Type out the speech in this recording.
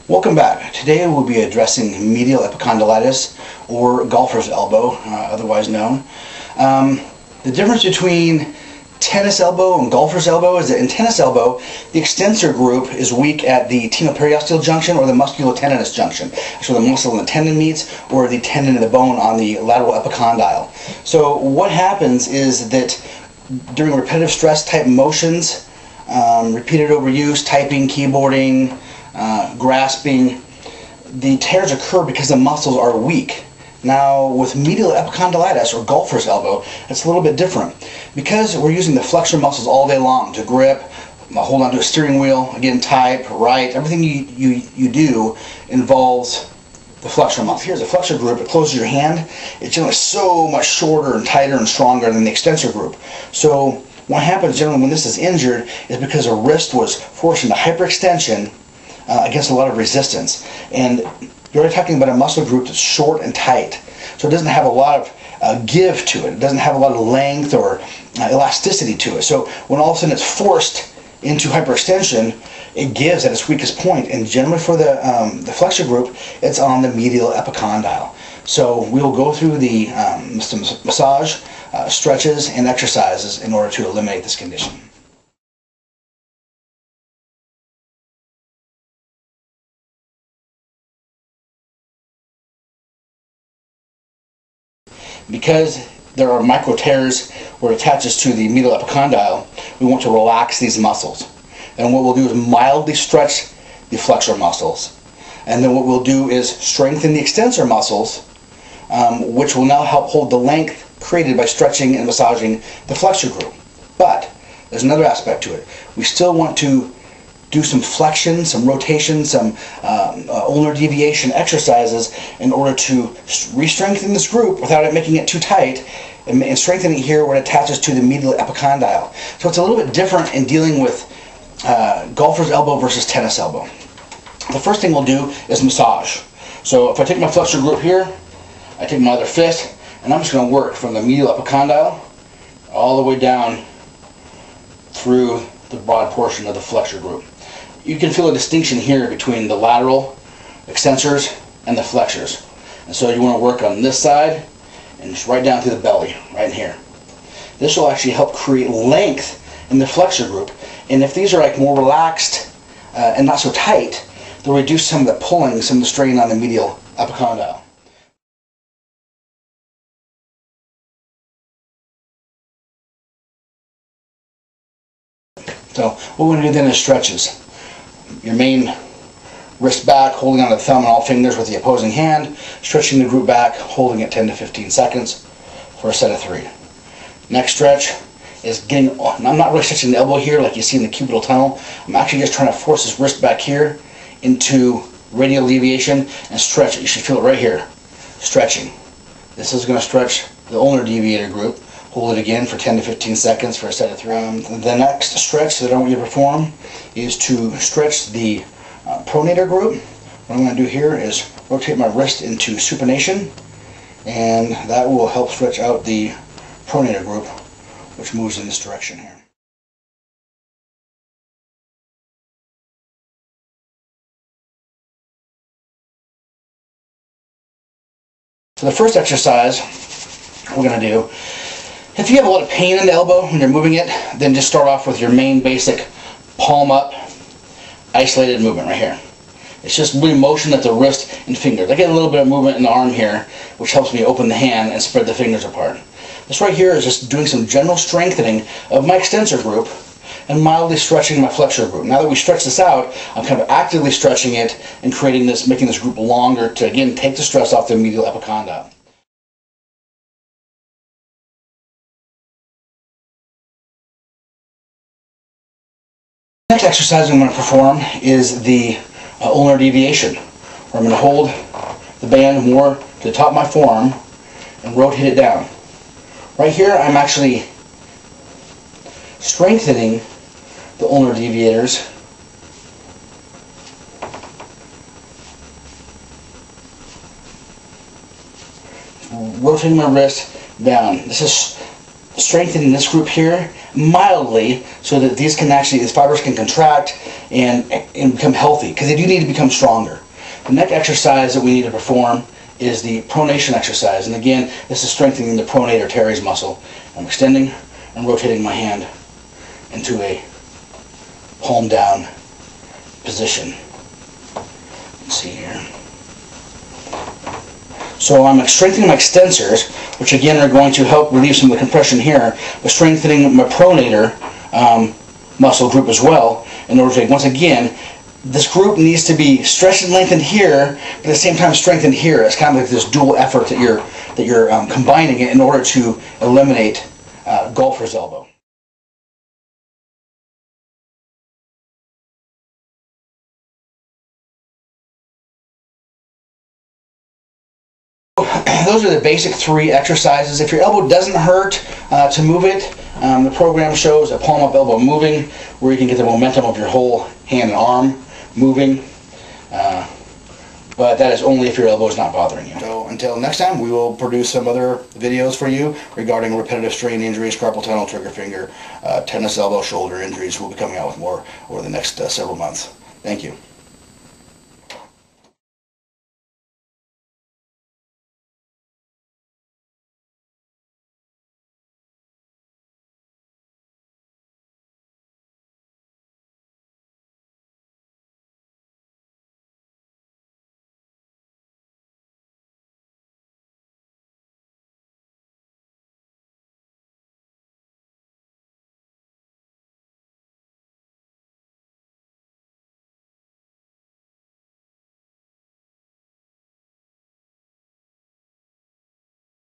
Welcome back. Today we'll be addressing medial epicondylitis, or golfer's elbow, otherwise known. The difference between tennis elbow and golfer's elbow is that in tennis elbow, the extensor group is weak at the tenoperiosteal junction or the musculotendinous junction. That's where the muscle and the tendon meets, or the tendon and the bone on the lateral epicondyle. So what happens is that during repetitive stress type motions, repeated overuse, typing, keyboarding, grasping, the tears occur because the muscles are weak. Now with medial epicondylitis, or golfer's elbow, it's a little bit different. Because we're using the flexor muscles all day long to grip, hold onto a steering wheel, again type, write, everything you do involves the flexor muscle. Here's the flexor group, it closes your hand. It's generally so much shorter and tighter and stronger than the extensor group. So what happens generally when this is injured is because a wrist was forced into hyperextension against a lot of resistance. And you're already talking about a muscle group that's short and tight. So it doesn't have a lot of give to it. It doesn't have a lot of length or elasticity to it. So when all of a sudden it's forced into hyperextension, it gives at its weakest point. And generally for the flexor group, it's on the medial epicondyle. So we'll go through the some massage, stretches, and exercises in order to eliminate this condition. Because there are micro tears where it attaches to the medial epicondyle, we want to relax these muscles. And what we'll do is mildly stretch the flexor muscles. And then what we'll do is strengthen the extensor muscles, which will now help hold the length created by stretching and massaging the flexor group. But there's another aspect to it. We still want to do some flexion, some rotation, some ulnar deviation exercises in order to re-strengthen this group without it making it too tight, and strengthen it here where it attaches to the medial epicondyle. So it's a little bit different in dealing with golfer's elbow versus tennis elbow. The first thing we'll do is massage. So if I take my flexor group here, I take my other fist, and I'm just going to work from the medial epicondyle all the way down through the broad portion of the flexor group. You can feel a distinction here between the lateral extensors and the flexors. And so you want to work on this side and just right down through the belly, right in here. This will actually help create length in the flexor group. And if these are like more relaxed and not so tight, they'll reduce some of the pulling, some of the strain on the medial epicondyle. So what we're going to do then is stretches. Your main wrist back, holding on to the thumb and all fingers with the opposing hand, stretching the group back, holding it 10 to 15 seconds for a set of 3. Next stretch is getting, I'm not really stretching the elbow here like you see in the cubital tunnel. I'm actually just trying to force this wrist back here into radial deviation and stretch it. You should feel it right here, stretching. This is going to stretch the ulnar deviator group. Hold it again for 10 to 15 seconds for a set of 3. The next stretch that I want you to perform is to stretch the pronator group. What I'm going to do here is rotate my wrist into supination, and that will help stretch out the pronator group, which moves in this direction here. So the first exercise we're going to do, if you have a lot of pain in the elbow when you're moving it, then just start off with your main basic palm up, isolated movement right here. It's just really motion at the wrist and fingers. I get a little bit of movement in the arm here, which helps me open the hand and spread the fingers apart. This right here is just doing some general strengthening of my extensor group and mildly stretching my flexor group. Now that we stretch this out, I'm kind of actively stretching it and creating this, making this group longer to again take the stress off the medial epicondyle. The next exercise I'm going to perform is the ulnar deviation, where I'm going to hold the band more to the top of my forearm and rotate it down. Right here I'm actually strengthening the ulnar deviators rotating my wrist down. This is strengthening this group here mildly so that these fibers can contract and become healthy, because they do need to become stronger. The next exercise that we need to perform is the pronation exercise, and again, this is strengthening the pronator teres muscle. I'm extending and rotating my hand into a palm down position. Let's see here. So I'm strengthening my extensors, which again are going to help relieve some of the compression here, but strengthening my pronator muscle group as well, in order to, once again, this group needs to be stretched and lengthened here, but at the same time strengthened here. It's kind of like this dual effort that you're combining it in order to eliminate golfer's elbow. Those are the basic 3 exercises. If your elbow doesn't hurt to move it, the program shows a palm-up elbow moving, where you can get the momentum of your whole hand and arm moving. But that is only if your elbow is not bothering you. So until next time, we will produce some other videos for you regarding repetitive strain injuries, carpal tunnel, trigger finger, tennis elbow, shoulder injuries. We'll be coming out with more over the next several months. Thank you.